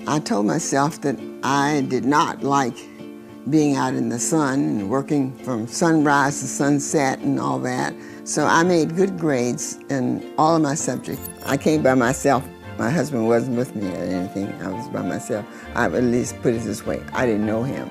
I told myself that I did not like being out in the sun and working from sunrise to sunset and all that. So I made good grades in all of my subjects. I came by myself. My husband wasn't with me or anything. I was by myself. I would at least put it this way, I didn't know him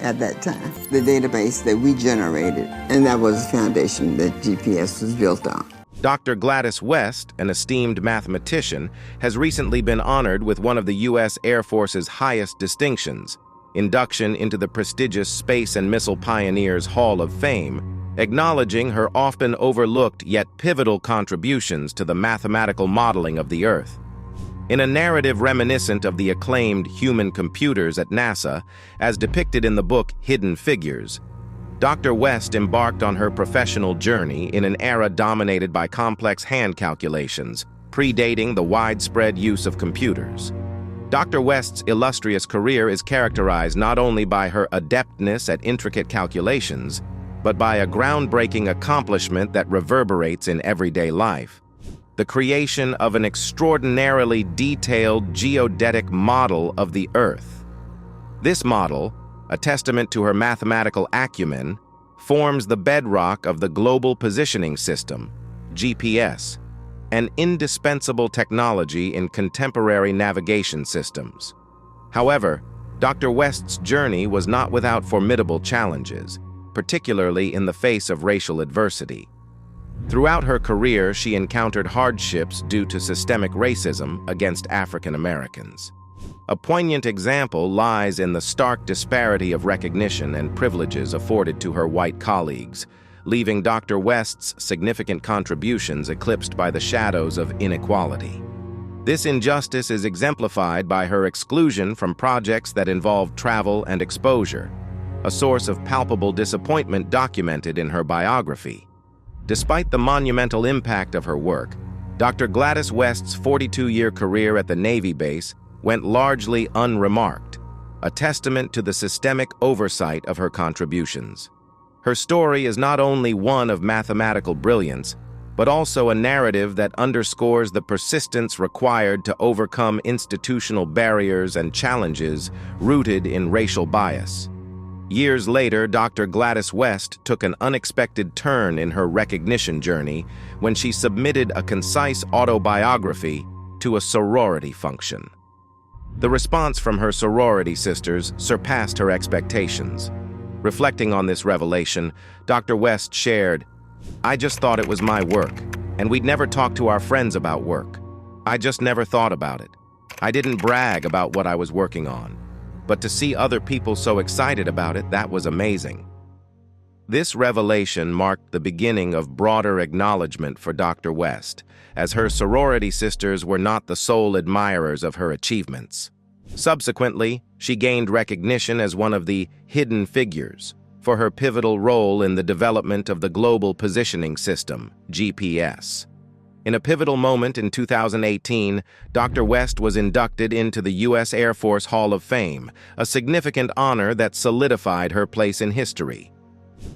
at that time. The database that we generated, and that was the foundation that GPS was built on. Dr. Gladys West, an esteemed mathematician, has recently been honored with one of the U.S. Air Force's highest distinctions, induction into the prestigious Space and Missile Pioneers Hall of Fame, acknowledging her often overlooked yet pivotal contributions to the mathematical modeling of the Earth. In a narrative reminiscent of the acclaimed human computers at NASA, as depicted in the book Hidden Figures, Dr. West embarked on her professional journey in an era dominated by complex hand calculations, predating the widespread use of computers. Dr. West's illustrious career is characterized not only by her adeptness at intricate calculations, but by a groundbreaking accomplishment that reverberates in everyday life: the creation of an extraordinarily detailed geodetic model of the Earth. This model, a testament to her mathematical acumen, forms the bedrock of the Global Positioning System, GPS, an indispensable technology in contemporary navigation systems. However, Dr. West's journey was not without formidable challenges, particularly in the face of racial adversity. Throughout her career, she encountered hardships due to systemic racism against African Americans. A poignant example lies in the stark disparity of recognition and privileges afforded to her white colleagues, leaving Dr. West's significant contributions eclipsed by the shadows of inequality. This injustice is exemplified by her exclusion from projects that involved travel and exposure, a source of palpable disappointment documented in her biography. Despite the monumental impact of her work, Dr. Gladys West's 42-year career at the Navy base went largely unremarked, a testament to the systemic oversight of her contributions. Her story is not only one of mathematical brilliance, but also a narrative that underscores the persistence required to overcome institutional barriers and challenges rooted in racial bias. Years later, Dr. Gladys West took an unexpected turn in her recognition journey when she submitted a concise autobiography to a sorority function. The response from her sorority sisters surpassed her expectations. Reflecting on this revelation, Dr. West shared, "I just thought it was my work, and we'd never talk to our friends about work. I just never thought about it. I didn't brag about what I was working on. But to see other people so excited about it, that was amazing." This revelation marked the beginning of broader acknowledgement for Dr. West, as her sorority sisters were not the sole admirers of her achievements. Subsequently, she gained recognition as one of the hidden figures for her pivotal role in the development of the Global Positioning System, GPS. In a pivotal moment in 2018, Dr. West was inducted into the U.S. Air Force Hall of Fame, a significant honor that solidified her place in history.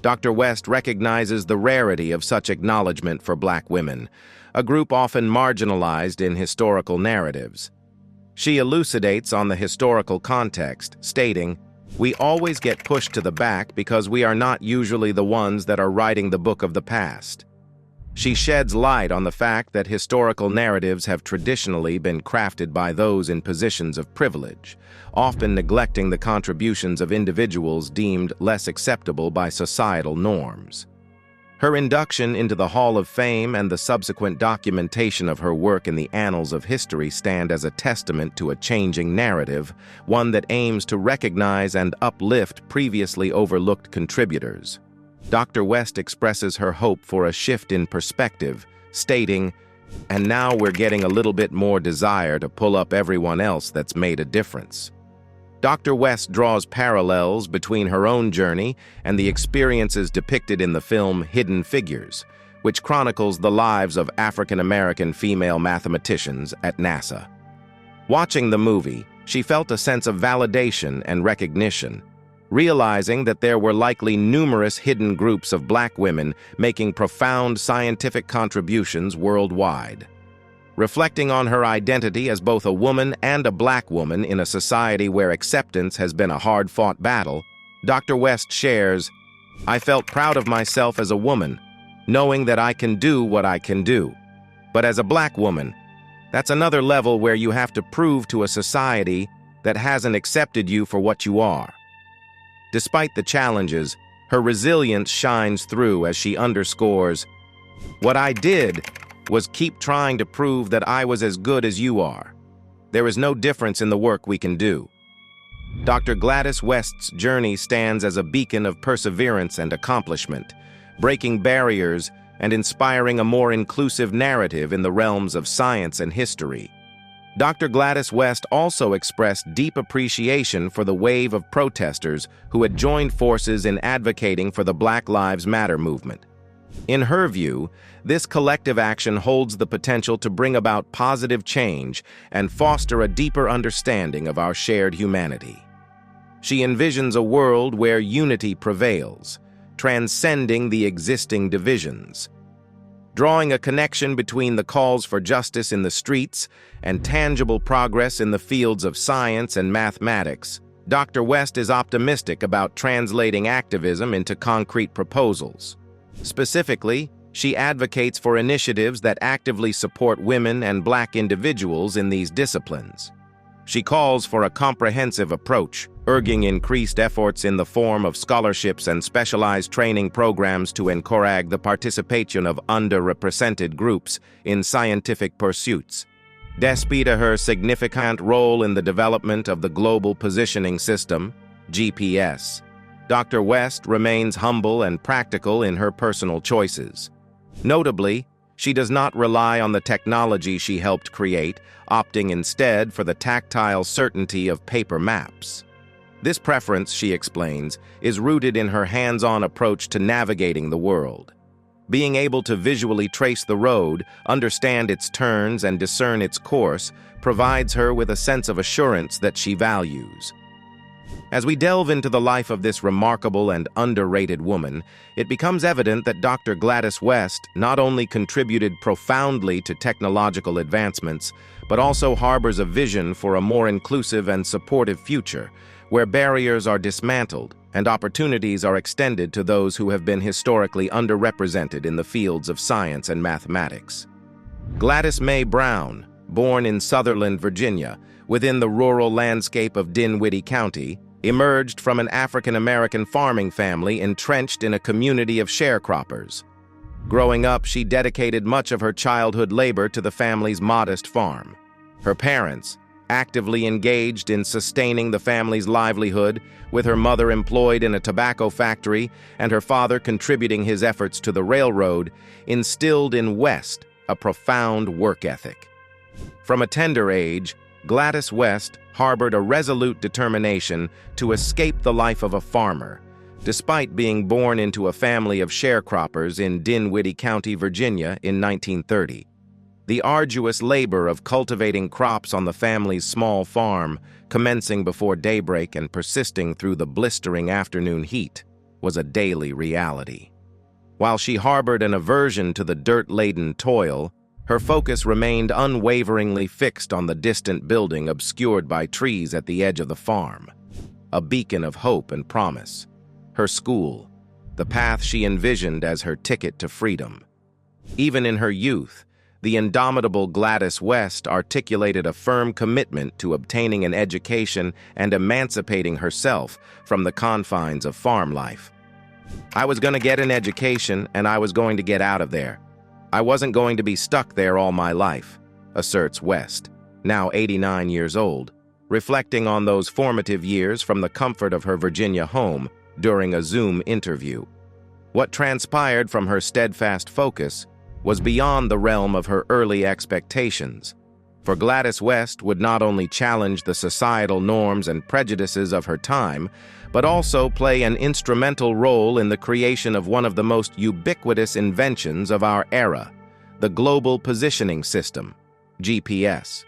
Dr. West recognizes the rarity of such acknowledgement for Black women, a group often marginalized in historical narratives. She elucidates on the historical context, stating, "We always get pushed to the back because we are not usually the ones that are writing the book of the past." She sheds light on the fact that historical narratives have traditionally been crafted by those in positions of privilege, often neglecting the contributions of individuals deemed less acceptable by societal norms. Her induction into the Hall of Fame and the subsequent documentation of her work in the annals of history stand as a testament to a changing narrative, one that aims to recognize and uplift previously overlooked contributors. Dr. West expresses her hope for a shift in perspective, stating, "And now we're getting a little bit more desire to pull up everyone else that's made a difference." Dr. West draws parallels between her own journey and the experiences depicted in the film Hidden Figures, which chronicles the lives of African-American female mathematicians at NASA. Watching the movie, she felt a sense of validation and recognition, realizing that there were likely numerous hidden groups of Black women making profound scientific contributions worldwide. Reflecting on her identity as both a woman and a black woman in a society where acceptance has been a hard-fought battle, Dr. West shares, "I felt proud of myself as a woman, knowing that I can do what I can do. But as a black woman, that's another level where you have to prove to a society that hasn't accepted you for what you are." Despite the challenges, her resilience shines through as she underscores, "What I did was keep trying to prove that I was as good as you are. There is no difference in the work we can do." Dr. Gladys West's journey stands as a beacon of perseverance and accomplishment, breaking barriers and inspiring a more inclusive narrative in the realms of science and history. Dr. Gladys West also expressed deep appreciation for the wave of protesters who had joined forces in advocating for the Black Lives Matter movement. In her view, this collective action holds the potential to bring about positive change and foster a deeper understanding of our shared humanity. She envisions a world where unity prevails, transcending the existing divisions. Drawing a connection between the calls for justice in the streets and tangible progress in the fields of science and mathematics, Dr. West is optimistic about translating activism into concrete proposals. Specifically, she advocates for initiatives that actively support women and black individuals in these disciplines. She calls for a comprehensive approach, urging increased efforts in the form of scholarships and specialized training programs to encourage the participation of underrepresented groups in scientific pursuits. Despite her significant role in the development of the Global Positioning System, GPS, Dr. West remains humble and practical in her personal choices. Notably, she does not rely on the technology she helped create, opting instead for the tactile certainty of paper maps. This preference, she explains, is rooted in her hands-on approach to navigating the world. Being able to visually trace the road, understand its turns, and discern its course provides her with a sense of assurance that she values. As we delve into the life of this remarkable and underrated woman, it becomes evident that Dr. Gladys West not only contributed profoundly to technological advancements, but also harbors a vision for a more inclusive and supportive future, where barriers are dismantled and opportunities are extended to those who have been historically underrepresented in the fields of science and mathematics. Gladys May Brown, born in Sutherland, Virginia, within the rural landscape of Dinwiddie County, emerged from an African-American farming family entrenched in a community of sharecroppers. Growing up, she dedicated much of her childhood labor to the family's modest farm. Her parents, actively engaged in sustaining the family's livelihood, with her mother employed in a tobacco factory and her father contributing his efforts to the railroad, instilled in West a profound work ethic. From a tender age, Gladys West harbored a resolute determination to escape the life of a farmer, despite being born into a family of sharecroppers in Dinwiddie County, Virginia in 1930. The arduous labor of cultivating crops on the family's small farm, commencing before daybreak and persisting through the blistering afternoon heat, was a daily reality. While she harbored an aversion to the dirt-laden toil, her focus remained unwaveringly fixed on the distant building obscured by trees at the edge of the farm, a beacon of hope and promise. Her school, the path she envisioned as her ticket to freedom. Even in her youth, the indomitable Gladys West articulated a firm commitment to obtaining an education and emancipating herself from the confines of farm life. "I was going to get an education, and I was going to get out of there. I wasn't going to be stuck there all my life," asserts West, now 89 years old, reflecting on those formative years from the comfort of her Virginia home during a Zoom interview. What transpired from her steadfast focus was beyond the realm of her early expectations, for Gladys West would not only challenge the societal norms and prejudices of her time, but also play an instrumental role in the creation of one of the most ubiquitous inventions of our era, the Global Positioning System, GPS.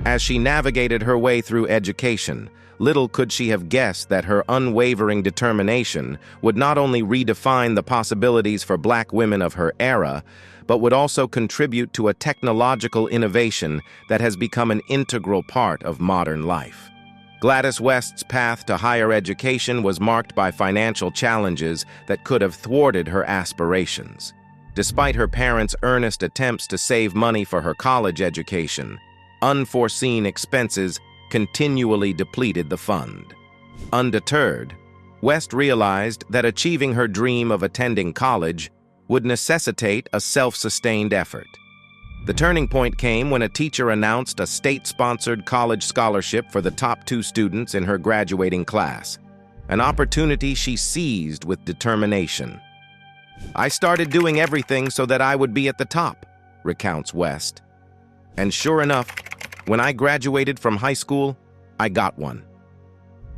As she navigated her way through education, little could she have guessed that her unwavering determination would not only redefine the possibilities for black women of her era, but would also contribute to a technological innovation that has become an integral part of modern life. Gladys West's path to higher education was marked by financial challenges that could have thwarted her aspirations. Despite her parents' earnest attempts to save money for her college education, unforeseen expenses continually depleted the fund. Undeterred, West realized that achieving her dream of attending college would necessitate a self-sustained effort. The turning point came when a teacher announced a state-sponsored college scholarship for the top 2 students in her graduating class, an opportunity she seized with determination. "I started doing everything so that I would be at the top," recounts West. "And sure enough, when I graduated from high school, I got one."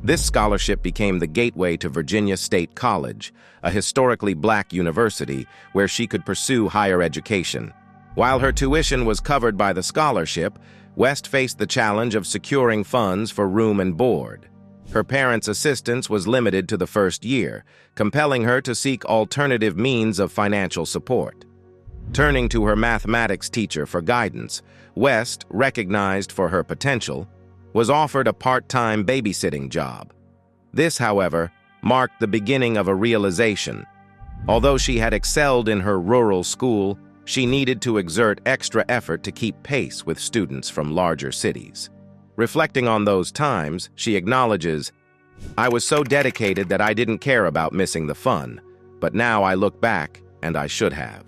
This scholarship became the gateway to Virginia State College, a historically black university where she could pursue higher education. While her tuition was covered by the scholarship, West faced the challenge of securing funds for room and board. Her parents' assistance was limited to the first year, compelling her to seek alternative means of financial support. Turning to her mathematics teacher for guidance, West, recognized for her potential, was offered a part-time babysitting job. This, however, marked the beginning of a realization. Although she had excelled in her rural school, she needed to exert extra effort to keep pace with students from larger cities. Reflecting on those times, she acknowledges, "I was so dedicated that I didn't care about missing the fun, but now I look back and I should have."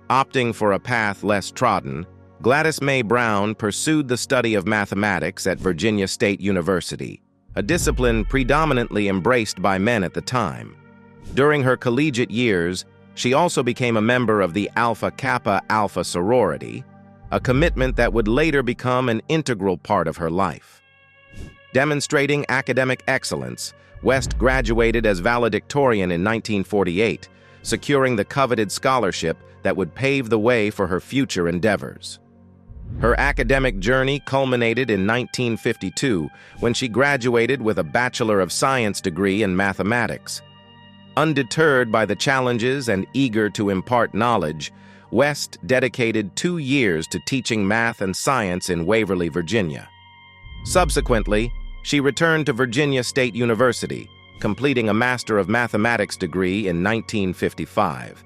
Opting for a path less trodden, Gladys May Brown pursued the study of mathematics at Virginia State University, a discipline predominantly embraced by men at the time. During her collegiate years, she also became a member of the Alpha Kappa Alpha sorority, a commitment that would later become an integral part of her life. Demonstrating academic excellence, West graduated as valedictorian in 1948, securing the coveted scholarship that would pave the way for her future endeavors. Her academic journey culminated in 1952 when she graduated with a Bachelor of Science degree in mathematics. Undeterred by the challenges and eager to impart knowledge, West dedicated 2 years to teaching math and science in Waverly, Virginia. Subsequently, she returned to Virginia State University, completing a Master of Mathematics degree in 1955.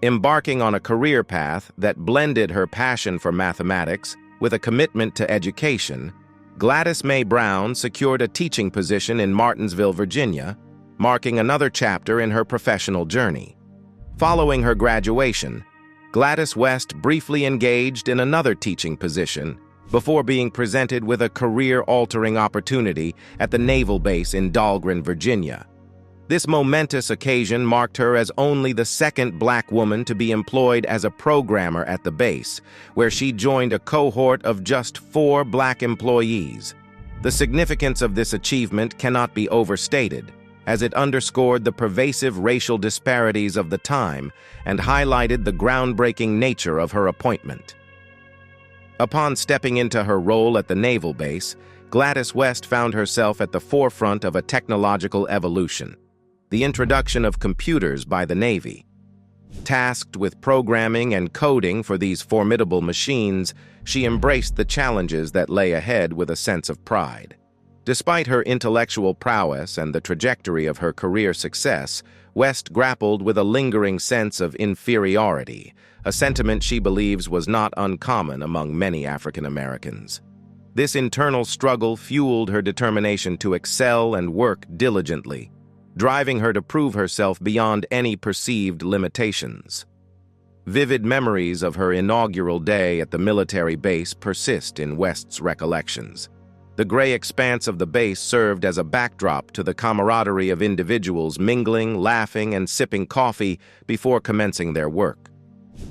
Embarking on a career path that blended her passion for mathematics with a commitment to education, Gladys May Brown secured a teaching position in Martinsville, Virginia, marking another chapter in her professional journey. Following her graduation, Gladys West briefly engaged in another teaching position before being presented with a career-altering opportunity at the Naval base in Dahlgren, Virginia. This momentous occasion marked her as only the second black woman to be employed as a programmer at the base, where she joined a cohort of just 4 black employees. The significance of this achievement cannot be overstated, as it underscored the pervasive racial disparities of the time and highlighted the groundbreaking nature of her appointment. Upon stepping into her role at the Naval base, Gladys West found herself at the forefront of a technological evolution: the introduction of computers by the Navy. Tasked with programming and coding for these formidable machines, she embraced the challenges that lay ahead with a sense of pride. Despite her intellectual prowess and the trajectory of her career success, West grappled with a lingering sense of inferiority, a sentiment she believes was not uncommon among many African Americans. This internal struggle fueled her determination to excel and work diligently, driving her to prove herself beyond any perceived limitations. Vivid memories of her inaugural day at the military base persist in West's recollections. The gray expanse of the base served as a backdrop to the camaraderie of individuals mingling, laughing, and sipping coffee before commencing their work.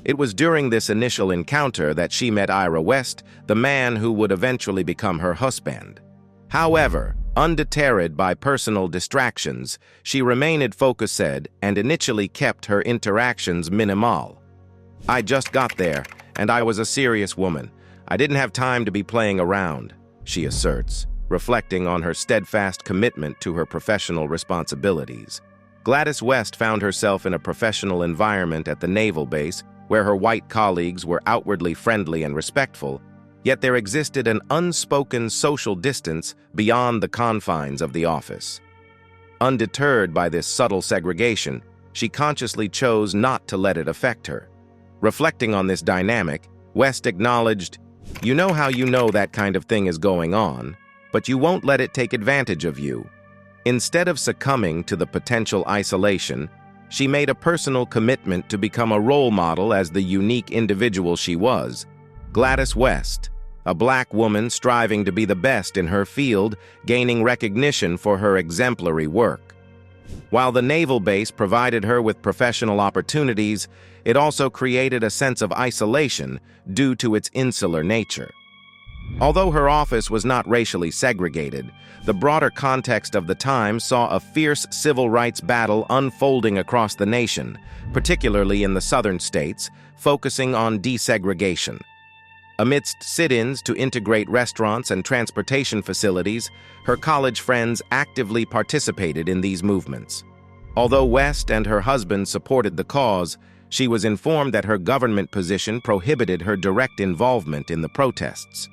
It was during this initial encounter that she met Ira West, the man who would eventually become her husband. However, undeterred by personal distractions, she remained focused and initially kept her interactions minimal. "I just got there, and I was a serious woman. I didn't have time to be playing around," she asserts, reflecting on her steadfast commitment to her professional responsibilities. Gladys West found herself in a professional environment at the Naval base where her white colleagues were outwardly friendly and respectful, yet there existed an unspoken social distance beyond the confines of the office. Undeterred by this subtle segregation, she consciously chose not to let it affect her. Reflecting on this dynamic, West acknowledged, "You know how you know that kind of thing is going on, but you won't let it take advantage of you." Instead of succumbing to the potential isolation, she made a personal commitment to become a role model as the unique individual she was. Gladys West, a black woman striving to be the best in her field, gaining recognition for her exemplary work. While the naval base provided her with professional opportunities, it also created a sense of isolation due to its insular nature. Although her office was not racially segregated, the broader context of the time saw a fierce civil rights battle unfolding across the nation, particularly in the southern states, focusing on desegregation. Amidst sit-ins to integrate restaurants and transportation facilities, her college friends actively participated in these movements. Although West and her husband supported the cause, she was informed that her government position prohibited her direct involvement in the protests.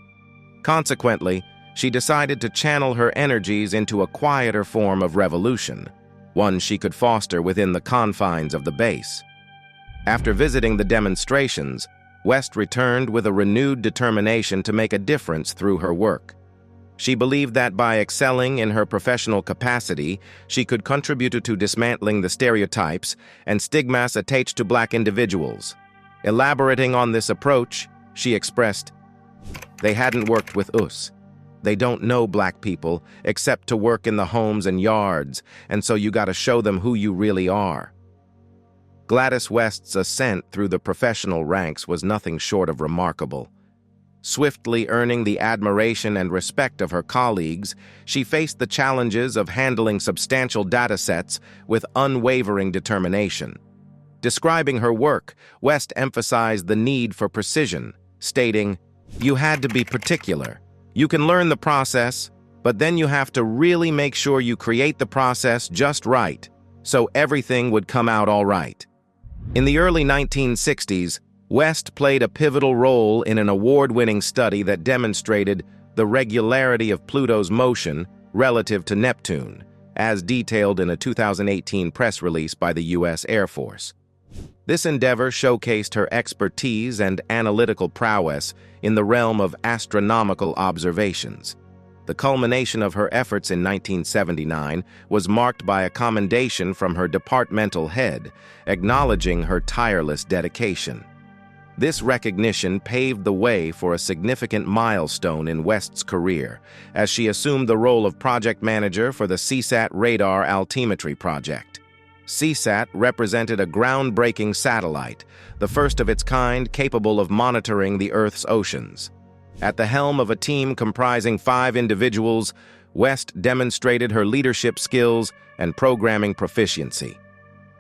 Consequently, she decided to channel her energies into a quieter form of revolution, one she could foster within the confines of the base. After visiting the demonstrations, West returned with a renewed determination to make a difference through her work. She believed that by excelling in her professional capacity, she could contribute to dismantling the stereotypes and stigmas attached to black individuals. Elaborating on this approach, she expressed, "They hadn't worked with us. They don't know black people except to work in the homes and yards, and so you gotta show them who you really are." Gladys West's ascent through the professional ranks was nothing short of remarkable. Swiftly earning the admiration and respect of her colleagues, she faced the challenges of handling substantial data sets with unwavering determination. Describing her work, West emphasized the need for precision, stating, "You had to be particular. You can learn the process, but then you have to really make sure you create the process just right, so everything would come out all right." In the early 1960s, West played a pivotal role in an award-winning study that demonstrated the regularity of Pluto's motion relative to Neptune, as detailed in a 2018 press release by the U.S. Air Force. This endeavor showcased her expertise and analytical prowess in the realm of astronomical observations. The culmination of her efforts in 1979 was marked by a commendation from her departmental head, acknowledging her tireless dedication. This recognition paved the way for a significant milestone in West's career, as she assumed the role of project manager for the CSAT radar altimetry project. CSAT represented a groundbreaking satellite, the first of its kind capable of monitoring the Earth's oceans. At the helm of a team comprising 5 individuals, West demonstrated her leadership skills and programming proficiency.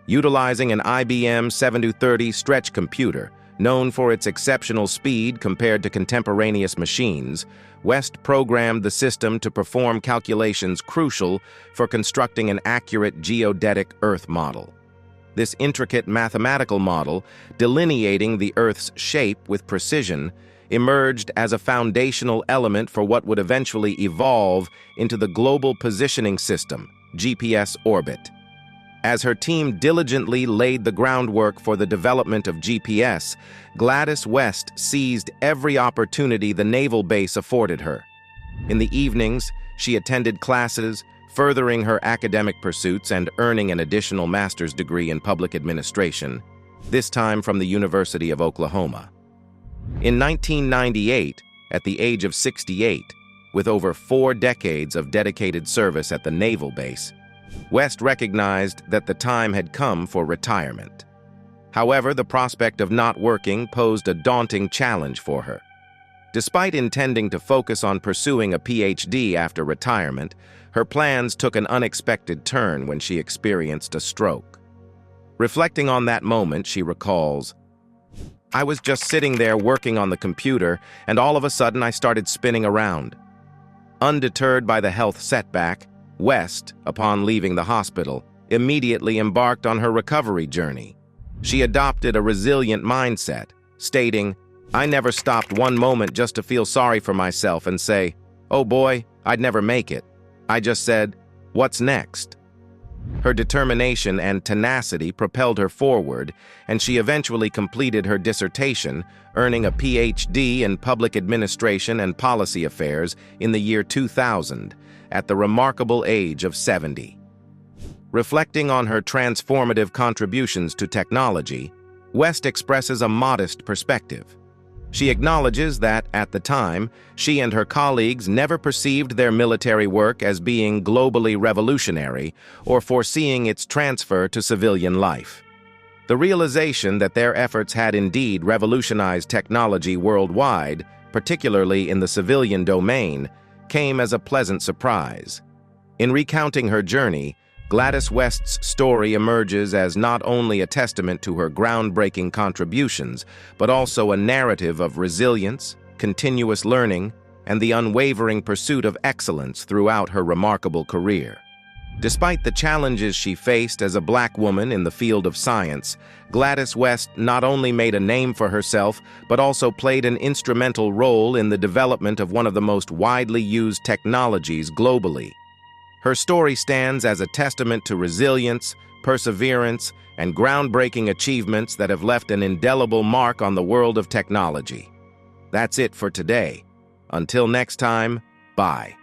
Utilizing an IBM 7230 stretch computer, known for its exceptional speed compared to contemporaneous machines, West programmed the system to perform calculations crucial for constructing an accurate geodetic Earth model. This intricate mathematical model, delineating the Earth's shape with precision, emerged as a foundational element for what would eventually evolve into the Global Positioning System, GPS orbit. As her team diligently laid the groundwork for the development of GPS, Gladys West seized every opportunity the naval base afforded her. In the evenings, she attended classes, furthering her academic pursuits and earning an additional master's degree in public administration, this time from the University of Oklahoma. In 1998, at the age of 68, with over 4 decades of dedicated service at the naval base, West recognized that the time had come for retirement. However, the prospect of not working posed a daunting challenge for her. Despite intending to focus on pursuing a PhD after retirement, her plans took an unexpected turn when she experienced a stroke. Reflecting on that moment, she recalls, "I was just sitting there working on the computer, and all of a sudden I started spinning around." Undeterred by the health setback, West, upon leaving the hospital, immediately embarked on her recovery journey. She adopted a resilient mindset, stating, "I never stopped one moment just to feel sorry for myself and say, 'Oh boy, I'd never make it.' I just said, 'What's next?'" Her determination and tenacity propelled her forward, and she eventually completed her dissertation, earning a PhD in Public Administration and Policy Affairs in the year 2000, at the remarkable age of 70. Reflecting on her transformative contributions to technology, West expresses a modest perspective. She acknowledges that, at the time, she and her colleagues never perceived their military work as being globally revolutionary or foreseeing its transfer to civilian life. The realization that their efforts had indeed revolutionized technology worldwide, particularly in the civilian domain, came as a pleasant surprise. In recounting her journey, Gladys West's story emerges as not only a testament to her groundbreaking contributions, but also a narrative of resilience, continuous learning, and the unwavering pursuit of excellence throughout her remarkable career. Despite the challenges she faced as a Black woman in the field of science, Gladys West not only made a name for herself, but also played an instrumental role in the development of one of the most widely used technologies globally. Her story stands as a testament to resilience, perseverance, and groundbreaking achievements that have left an indelible mark on the world of technology. That's it for today. Until next time, bye.